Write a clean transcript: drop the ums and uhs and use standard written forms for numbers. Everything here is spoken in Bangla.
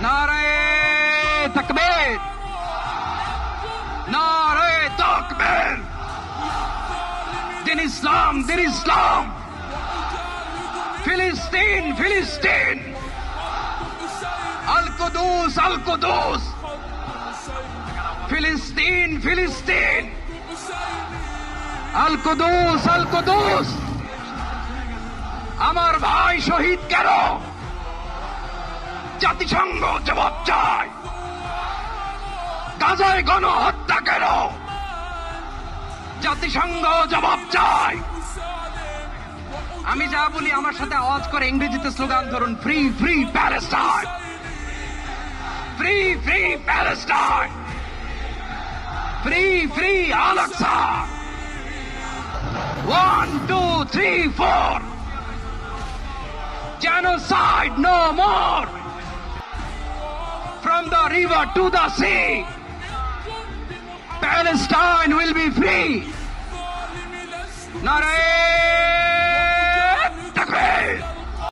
নারায়ে তাকবীর, নারায়ে তাকবীর। দিন ইসলাম, দিন ইসলাম। ফিলিস্তিন, ফিলিস্তিন। আল কুদুস, আল কুদুস। ফিলিস্তিন, ফিলিস্তিন। আল কুদুস, আল কুদুস। আমার ভাই শহীদ কেন? জাতিসংঘ জবাব চায়। গাজায় গণহত্যা কেন? জাতিসংঘ জবাব চায়। আমি যা বলি আমার সাথে আওয়াজ করে ইংরেজিতে স্লোগান ধরুন, free free Palestine, free free Palestine, free free Al Aqsa. 1, 2, 3, 4. Genocide no more. From the river to the sea, Palestine will be free. Naare